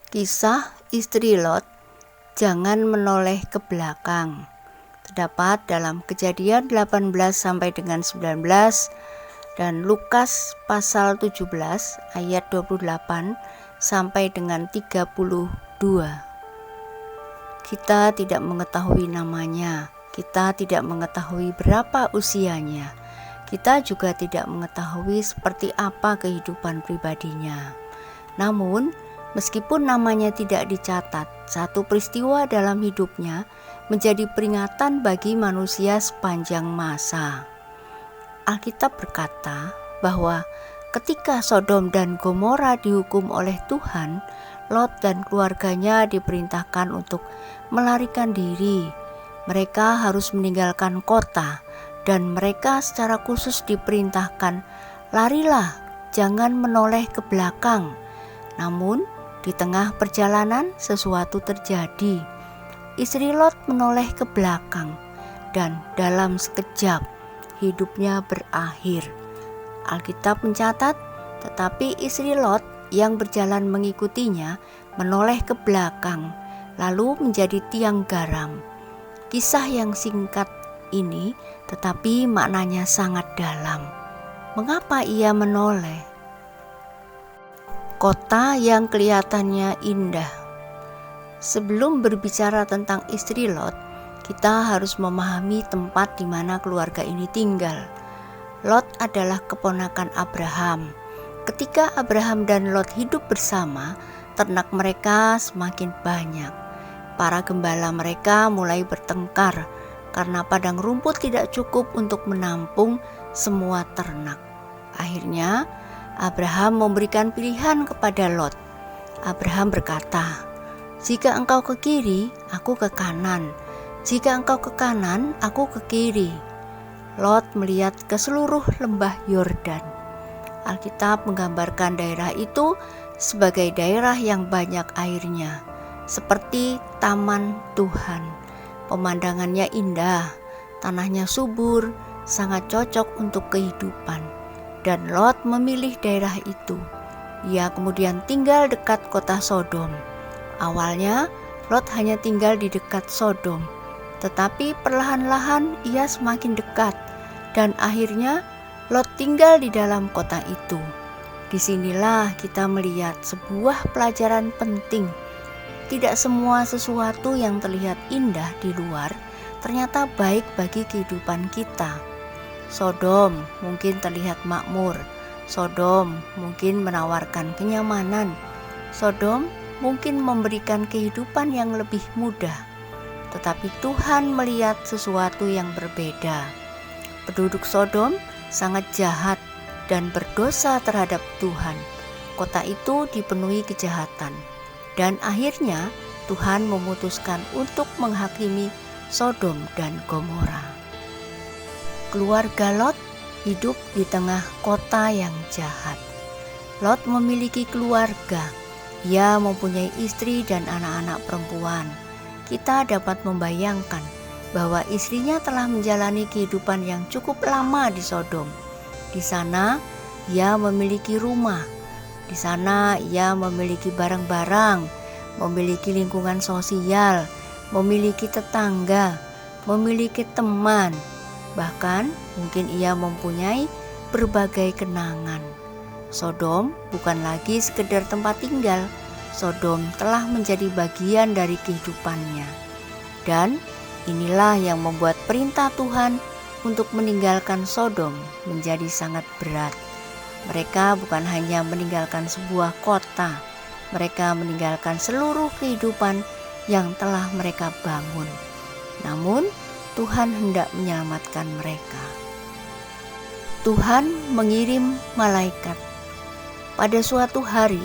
Kisah istri Lot, jangan menoleh ke belakang. Terdapat dalam Kejadian 18 sampai dengan 19 dan Lukas pasal 17 ayat 28 sampai dengan 32. Kita tidak mengetahui namanya, kita tidak mengetahui berapa usianya, kita juga tidak mengetahui seperti apa kehidupan pribadinya. Namun, meskipun namanya tidak dicatat, satu peristiwa dalam hidupnya menjadi peringatan bagi manusia sepanjang masa. Alkitab berkata bahwa ketika Sodom dan Gomora dihukum oleh Tuhan, Lot dan keluarganya diperintahkan untuk melarikan diri. Mereka harus meninggalkan kota dan mereka secara khusus diperintahkan, larilah, jangan menoleh ke belakang. Namun, di tengah perjalanan sesuatu terjadi. Istri Lot menoleh ke belakang dan dalam sekejap hidupnya berakhir. Alkitab mencatat, tetapi istri Lot yang berjalan mengikutinya menoleh ke belakang, lalu menjadi tiang garam. Kisah yang singkat ini tetapi maknanya sangat dalam. Mengapa ia menoleh? Kota yang kelihatannya indah. Sebelum berbicara tentang istri Lot, kita harus memahami tempat di mana keluarga ini tinggal. Lot adalah keponakan Abraham. Ketika Abraham dan Lot hidup bersama, ternak mereka semakin banyak. Para gembala mereka mulai bertengkar karena padang rumput tidak cukup untuk menampung semua ternak. Akhirnya, Abraham memberikan pilihan kepada Lot. Abraham berkata, "Jika engkau ke kiri, aku ke kanan. Jika engkau ke kanan, aku ke kiri." Lot melihat ke seluruh lembah Yordan. Alkitab menggambarkan daerah itu sebagai daerah yang banyak airnya, seperti taman Tuhan. Pemandangannya indah, tanahnya subur, sangat cocok untuk kehidupan. Dan Lot memilih daerah itu. Ia kemudian tinggal dekat kota Sodom. Awalnya Lot hanya tinggal di dekat Sodom, tetapi perlahan-lahan ia semakin dekat dan akhirnya Lot tinggal di dalam kota itu. Disinilah kita melihat sebuah pelajaran penting. Tidak semua sesuatu yang terlihat indah di luar ternyata baik bagi kehidupan kita. Sodom mungkin terlihat makmur, Sodom mungkin menawarkan kenyamanan, Sodom mungkin memberikan kehidupan yang lebih mudah. Tetapi Tuhan melihat sesuatu yang berbeda. Penduduk Sodom sangat jahat dan berdosa terhadap Tuhan. Kota itu dipenuhi kejahatan. Dan akhirnya Tuhan memutuskan untuk menghakimi Sodom dan Gomora. Keluarga Lot hidup di tengah kota yang jahat. Lot memiliki keluarga. Ia mempunyai istri dan anak-anak perempuan. Kita dapat membayangkan bahwa istrinya telah menjalani kehidupan yang cukup lama di Sodom. Di sana ia memiliki rumah. Di sana ia memiliki barang-barang, memiliki lingkungan sosial, memiliki tetangga, memiliki teman. Bahkan mungkin ia mempunyai berbagai kenangan. Sodom bukan lagi sekedar tempat tinggal. Sodom telah menjadi bagian dari kehidupannya. Dan inilah yang membuat perintah Tuhan untuk meninggalkan Sodom menjadi sangat berat. Mereka bukan hanya meninggalkan sebuah kota, mereka meninggalkan seluruh kehidupan yang telah mereka bangun. Namun, Tuhan hendak menyelamatkan mereka. Tuhan mengirim malaikat. Pada suatu hari,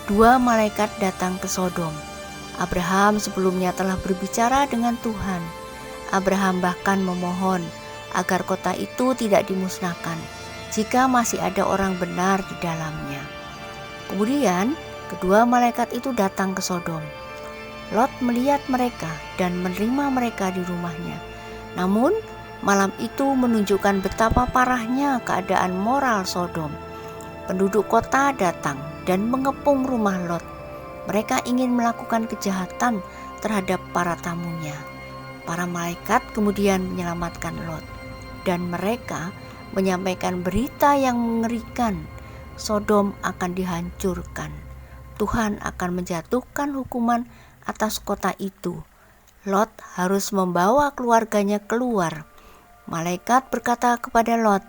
2 malaikat datang ke Sodom. Abraham sebelumnya telah berbicara dengan Tuhan. Abraham bahkan memohon agar kota itu tidak dimusnahkan jika masih ada orang benar di dalamnya. Kemudian, kedua malaikat itu datang ke Sodom. Lot melihat mereka dan menerima mereka di rumahnya. Namun, malam itu menunjukkan betapa parahnya keadaan moral Sodom. Penduduk kota datang dan mengepung rumah Lot. Mereka ingin melakukan kejahatan terhadap para tamunya. Para malaikat kemudian menyelamatkan Lot, dan mereka menyampaikan berita yang mengerikan. Sodom akan dihancurkan. Tuhan akan menjatuhkan hukuman atas kota itu. Lot harus membawa keluarganya keluar. Malaikat berkata kepada Lot,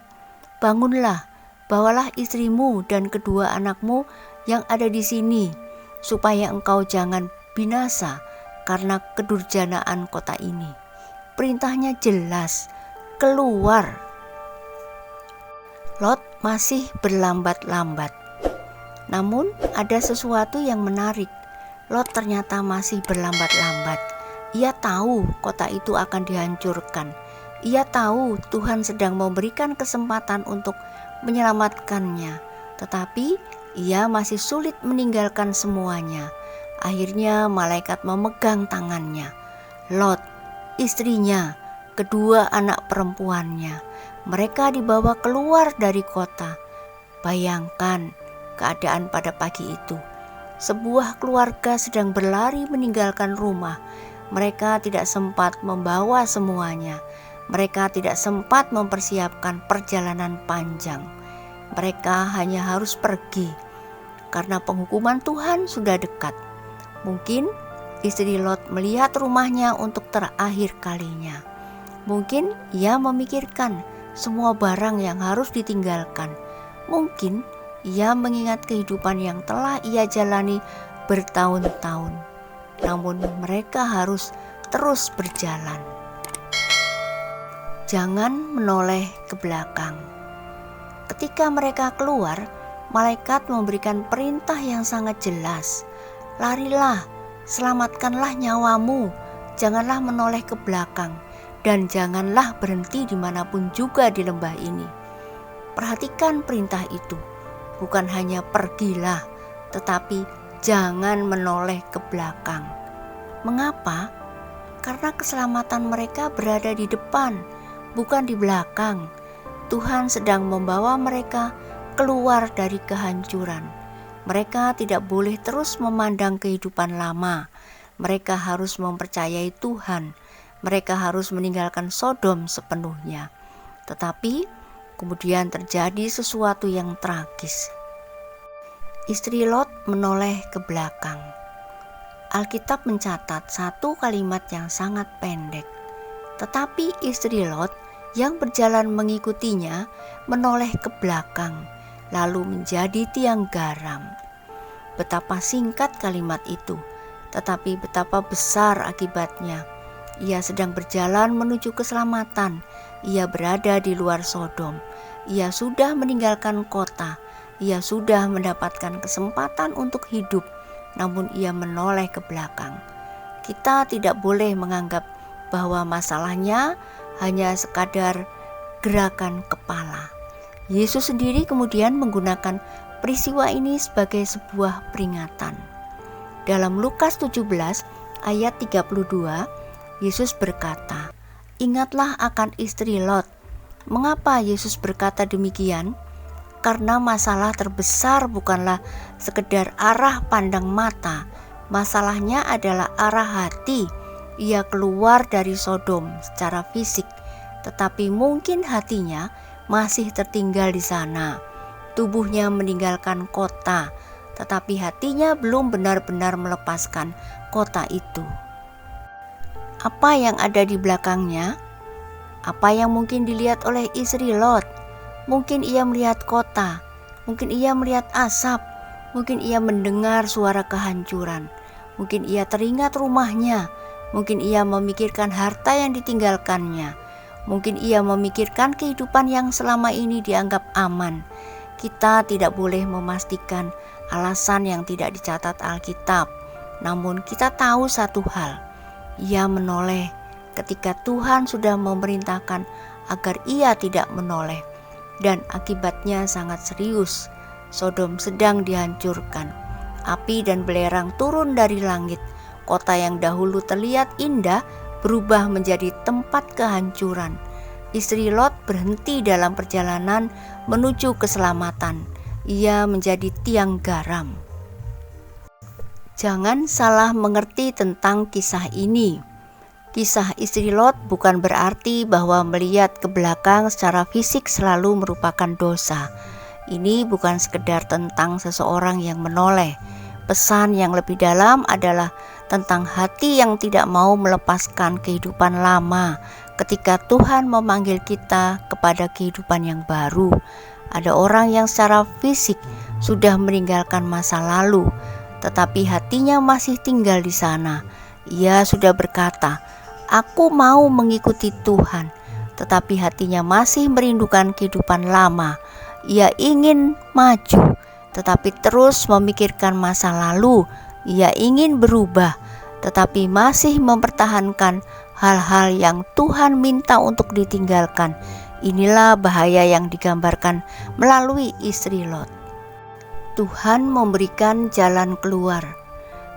"Bangunlah, bawalah istrimu dan kedua anakmu yang ada di sini, supaya engkau jangan binasa karena kedurjanaan kota ini." Perintahnya jelas, keluar. Lot masih berlambat-lambat. Namun ada sesuatu yang menarik. Lot ternyata masih berlambat-lambat. Ia tahu kota itu akan dihancurkan. Ia tahu Tuhan sedang memberikan kesempatan untuk menyelamatkannya. Tetapi ia masih sulit meninggalkan semuanya. Akhirnya malaikat memegang tangannya. Lot, istrinya, kedua anak perempuannya, mereka dibawa keluar dari kota. Bayangkan keadaan pada pagi itu. Sebuah keluarga sedang berlari meninggalkan rumah. Mereka tidak sempat membawa semuanya. Mereka tidak sempat mempersiapkan perjalanan panjang. Mereka hanya harus pergi karena penghukuman Tuhan sudah dekat. Mungkin istri Lot melihat rumahnya untuk terakhir kalinya. Mungkin ia memikirkan semua barang yang harus ditinggalkan. Mungkin ia mengingat kehidupan yang telah ia jalani bertahun-tahun. Namun mereka harus terus berjalan. Jangan menoleh ke belakang. Ketika mereka keluar, malaikat memberikan perintah yang sangat jelas. Larilah, selamatkanlah nyawamu, janganlah menoleh ke belakang, dan janganlah berhenti dimanapun juga di lembah ini. Perhatikan perintah itu, bukan hanya pergilah, tetapi jangan menoleh ke belakang. Mengapa? Karena keselamatan mereka berada di depan, bukan di belakang. Tuhan sedang membawa mereka keluar dari kehancuran. Mereka tidak boleh terus memandang kehidupan lama. Mereka harus mempercayai Tuhan. Mereka harus meninggalkan Sodom sepenuhnya. Tetapi kemudian terjadi sesuatu yang tragis. Istri Lot menoleh ke belakang. Alkitab mencatat satu kalimat yang sangat pendek. Tetapi istri Lot yang berjalan mengikutinya menoleh ke belakang, lalu menjadi tiang garam. Betapa singkat kalimat itu, tetapi betapa besar akibatnya. Ia sedang berjalan menuju keselamatan. Ia berada di luar Sodom. Ia sudah meninggalkan kota. Ia sudah mendapatkan kesempatan untuk hidup, namun ia menoleh ke belakang. Kita tidak boleh menganggap bahwa masalahnya hanya sekadar gerakan kepala. Yesus sendiri kemudian menggunakan peristiwa ini sebagai sebuah peringatan. Dalam Lukas 17 ayat 32, Yesus berkata, "Ingatlah akan istri Lot." Mengapa Yesus berkata demikian? Karena masalah terbesar bukanlah sekedar arah pandang mata. Masalahnya adalah arah hati. Ia keluar dari Sodom secara fisik, tetapi mungkin hatinya masih tertinggal di sana. Tubuhnya meninggalkan kota, tetapi hatinya belum benar-benar melepaskan kota itu. Apa yang ada di belakangnya? Apa yang mungkin dilihat oleh istri Lot? Mungkin ia melihat kota, mungkin ia melihat asap, mungkin ia mendengar suara kehancuran, mungkin ia teringat rumahnya, mungkin ia memikirkan harta yang ditinggalkannya, mungkin ia memikirkan kehidupan yang selama ini dianggap aman. Kita tidak boleh memastikan alasan yang tidak dicatat Alkitab, namun kita tahu satu hal, ia menoleh ketika Tuhan sudah memerintahkan agar ia tidak menoleh, dan akibatnya sangat serius. Sodom sedang dihancurkan. Api dan belerang turun dari langit. Kota yang dahulu terlihat indah berubah menjadi tempat kehancuran. Istri Lot berhenti dalam perjalanan menuju keselamatan. Ia menjadi tiang garam. Jangan salah mengerti tentang kisah ini. Kisah istri Lot bukan berarti bahwa melihat ke belakang secara fisik selalu merupakan dosa. Ini bukan sekedar tentang seseorang yang menoleh. Pesan yang lebih dalam adalah tentang hati yang tidak mau melepaskan kehidupan lama ketika Tuhan memanggil kita kepada kehidupan yang baru. Ada orang yang secara fisik sudah meninggalkan masa lalu, tetapi hatinya masih tinggal di sana. Ia sudah berkata, "Aku mau mengikuti Tuhan," tetapi hatinya masih merindukan kehidupan lama. Ia ingin maju, tetapi terus memikirkan masa lalu. Ia ingin berubah, tetapi masih mempertahankan hal-hal yang Tuhan minta untuk ditinggalkan. Inilah bahaya yang digambarkan melalui istri Lot. Tuhan memberikan jalan keluar.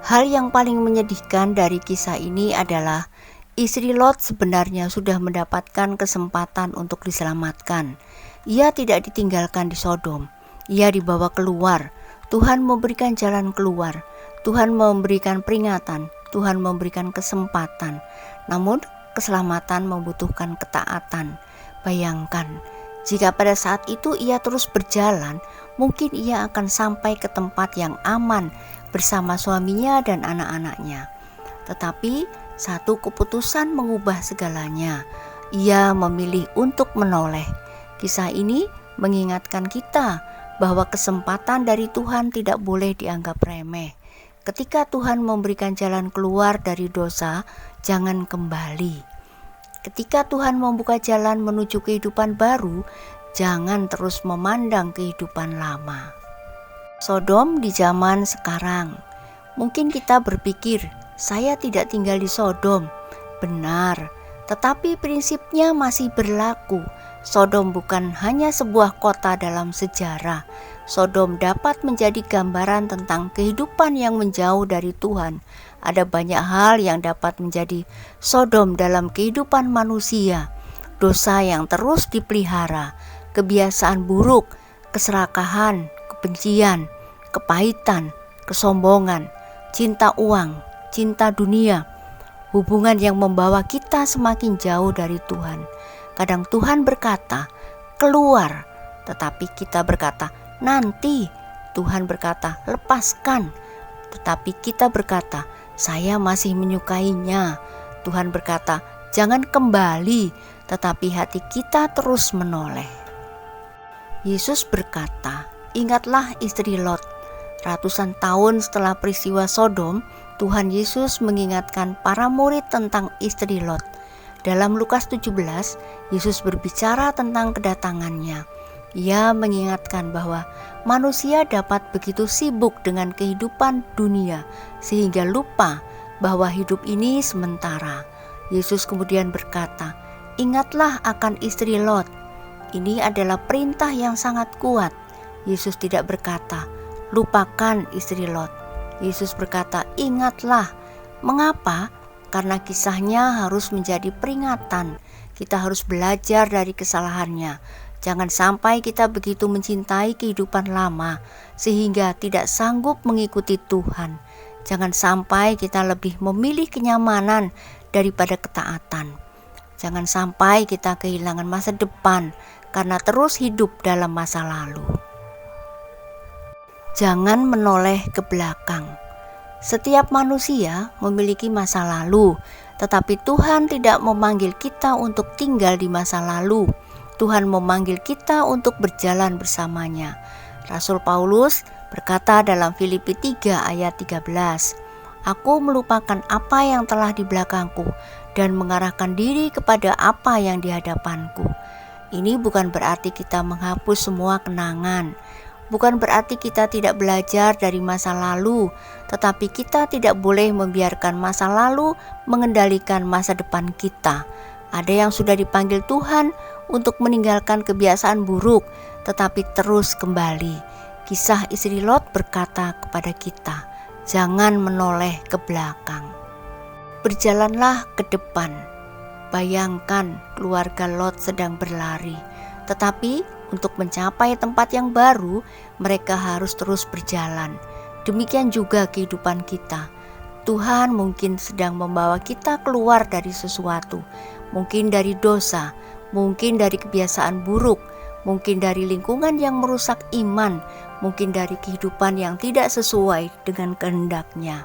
Hal yang paling menyedihkan dari kisah ini adalah istri Lot sebenarnya sudah mendapatkan kesempatan untuk diselamatkan. Ia tidak ditinggalkan di Sodom. Ia dibawa keluar. Tuhan memberikan jalan keluar. Tuhan memberikan peringatan. Tuhan memberikan kesempatan. Namun keselamatan membutuhkan ketaatan. Bayangkan, jika pada saat itu ia terus berjalan, mungkin ia akan sampai ke tempat yang aman bersama suaminya dan anak-anaknya. Tetapi satu keputusan mengubah segalanya. Ia memilih untuk menoleh. Kisah ini mengingatkan kita bahwa kesempatan dari Tuhan tidak boleh dianggap remeh. Ketika Tuhan memberikan jalan keluar dari dosa, jangan kembali. Ketika Tuhan membuka jalan menuju kehidupan baru, jangan terus memandang kehidupan lama. Sodom di zaman sekarang. Mungkin kita berpikir, saya tidak tinggal di Sodom. Benar, tetapi prinsipnya masih berlaku. Sodom bukan hanya sebuah kota dalam sejarah. Sodom dapat menjadi gambaran tentang kehidupan yang menjauh dari Tuhan. Ada banyak hal yang dapat menjadi Sodom dalam kehidupan manusia. Dosa yang terus dipelihara, kebiasaan buruk, keserakahan, kebencian, kepahitan, kesombongan, cinta uang, cinta dunia, hubungan yang membawa kita semakin jauh dari Tuhan. Kadang Tuhan berkata, "Keluar," tetapi kita berkata, "Nanti." Tuhan berkata, "Lepaskan," tetapi kita berkata, "Saya masih menyukainya." Tuhan berkata, "Jangan kembali," tetapi hati kita terus menoleh. Yesus berkata, "Ingatlah istri Lot." Ratusan tahun setelah peristiwa Sodom, Tuhan Yesus mengingatkan para murid tentang istri Lot. Dalam Lukas 17, Yesus berbicara tentang kedatangannya. Ia mengingatkan bahwa manusia dapat begitu sibuk dengan kehidupan dunia sehingga lupa bahwa hidup ini sementara. Yesus kemudian berkata, "Ingatlah akan istri Lot." Ini adalah perintah yang sangat kuat. Yesus tidak berkata, "Lupakan istri Lot." Yesus berkata, "Ingatlah." Mengapa? Karena kisahnya harus menjadi peringatan. Kita harus belajar dari kesalahannya. Jangan sampai kita begitu mencintai kehidupan lama sehingga tidak sanggup mengikuti Tuhan. Jangan sampai kita lebih memilih kenyamanan daripada ketaatan. Jangan sampai kita kehilangan masa depan karena terus hidup dalam masa lalu. Jangan menoleh ke belakang. Setiap manusia memiliki masa lalu, tetapi Tuhan tidak memanggil kita untuk tinggal di masa lalu. Tuhan memanggil kita untuk berjalan bersamanya. Rasul Paulus berkata dalam Filipi 3 ayat 13, "Aku melupakan apa yang telah di belakangku dan mengarahkan diri kepada apa yang di hadapanku." Ini bukan berarti kita menghapus semua kenangan. Bukan berarti kita tidak belajar dari masa lalu, tetapi kita tidak boleh membiarkan masa lalu mengendalikan masa depan kita. Ada yang sudah dipanggil Tuhan untuk meninggalkan kebiasaan buruk, tetapi terus kembali. Kisah istri Lot berkata kepada kita, jangan menoleh ke belakang. Berjalanlah ke depan. Bayangkan keluarga Lot sedang berlari, tetapi untuk mencapai tempat yang baru, mereka harus terus berjalan. Demikian juga kehidupan kita. Tuhan mungkin sedang membawa kita keluar dari sesuatu, mungkin dari dosa, mungkin dari kebiasaan buruk, mungkin dari lingkungan yang merusak iman, mungkin dari kehidupan yang tidak sesuai dengan kehendak-Nya.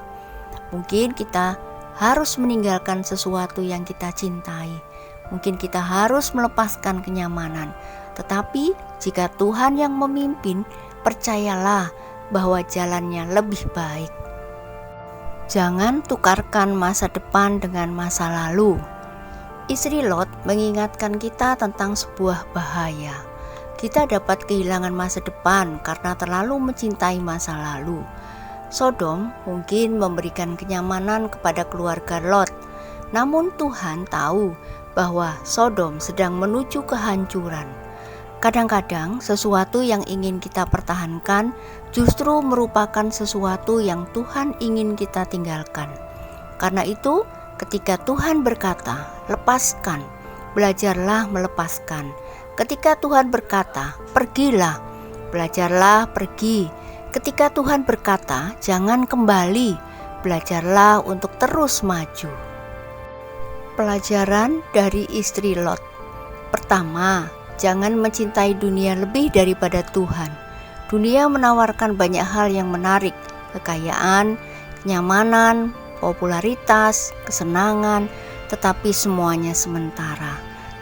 Mungkin kita harus meninggalkan sesuatu yang kita cintai. Mungkin kita harus melepaskan kenyamanan. Tetapi jika Tuhan yang memimpin, percayalah bahwa jalannya lebih baik. Jangan tukarkan masa depan dengan masa lalu. Istri Lot mengingatkan kita tentang sebuah bahaya. Kita dapat kehilangan masa depan karena terlalu mencintai masa lalu. Sodom mungkin memberikan kenyamanan kepada keluarga Lot. Namun Tuhan tahu bahwa Sodom sedang menuju kehancuran. Kadang-kadang sesuatu yang ingin kita pertahankan justru merupakan sesuatu yang Tuhan ingin kita tinggalkan. Karena itu, ketika Tuhan berkata, lepaskan, belajarlah melepaskan. Ketika Tuhan berkata, pergilah, belajarlah pergi. Ketika Tuhan berkata, jangan kembali, belajarlah untuk terus maju. Pelajaran dari istri Lot. Pertama, jangan mencintai dunia lebih daripada Tuhan. Dunia menawarkan banyak hal yang menarik, kekayaan, kenyamanan, popularitas, kesenangan, tetapi semuanya sementara.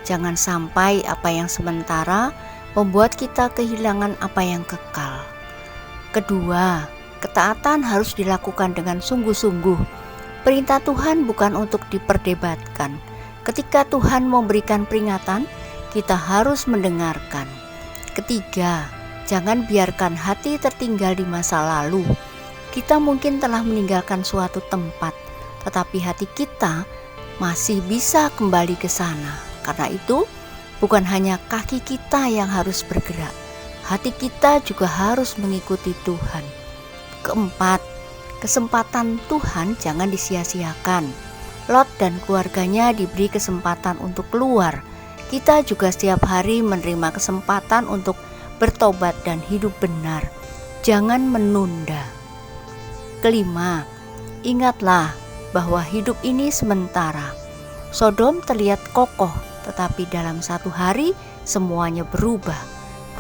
Jangan sampai apa yang sementara membuat kita kehilangan apa yang kekal. Kedua, ketaatan harus dilakukan dengan sungguh-sungguh. Perintah Tuhan bukan untuk diperdebatkan. Ketika Tuhan memberikan peringatan, kita harus mendengarkan. Ketiga, jangan biarkan hati tertinggal di masa lalu. Kita mungkin telah meninggalkan suatu tempat, tetapi hati kita masih bisa kembali ke sana. Karena itu, bukan hanya kaki kita yang harus bergerak, hati kita juga harus mengikuti Tuhan. Keempat, kesempatan Tuhan jangan disia-siakan. Lot dan keluarganya diberi kesempatan untuk keluar. Kita juga setiap hari menerima kesempatan untuk bertobat dan hidup benar. Jangan menunda. Kelima, ingatlah bahwa hidup ini sementara. Sodom terlihat kokoh, tetapi dalam satu hari semuanya berubah.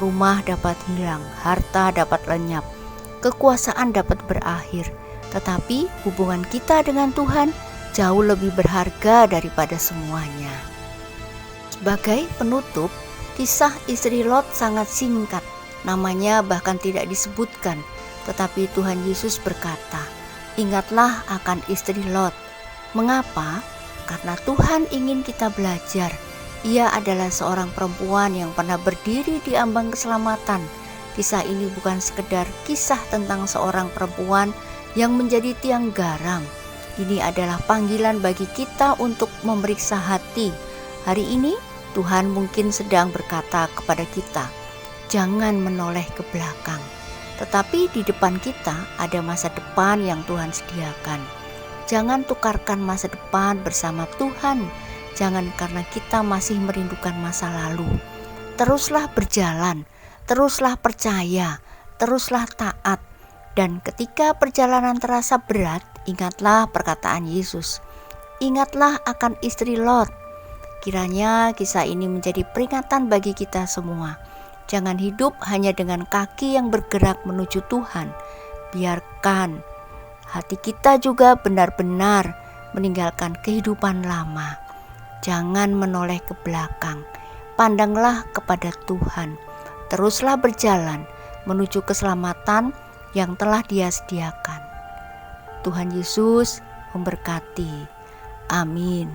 Rumah dapat hilang, harta dapat lenyap, kekuasaan dapat berakhir. Tetapi hubungan kita dengan Tuhan jauh lebih berharga daripada semuanya. Sebagai penutup, kisah istri Lot sangat singkat. Namanya bahkan tidak disebutkan. Tetapi Tuhan Yesus berkata, ingatlah akan istri Lot. Mengapa? Karena Tuhan ingin kita belajar. Ia adalah seorang perempuan yang pernah berdiri di ambang keselamatan. Kisah ini bukan sekedar kisah tentang seorang perempuan yang menjadi tiang garam. Ini adalah panggilan bagi kita untuk memeriksa hati. Hari ini Tuhan mungkin sedang berkata kepada kita, jangan menoleh ke belakang. Tetapi di depan kita ada masa depan yang Tuhan sediakan. Jangan tukarkan masa depan bersama Tuhan. Jangan karena kita masih merindukan masa lalu. Teruslah berjalan, teruslah percaya, teruslah taat. Dan ketika perjalanan terasa berat, ingatlah perkataan Yesus. Ingatlah akan istri Lot. Kiranya kisah ini menjadi peringatan bagi kita semua. Jangan hidup hanya dengan kaki yang bergerak menuju Tuhan. Biarkan hati kita juga benar-benar meninggalkan kehidupan lama. Jangan menoleh ke belakang. Pandanglah kepada Tuhan. Teruslah berjalan menuju keselamatan yang telah Dia sediakan. Tuhan Yesus memberkati. Amin.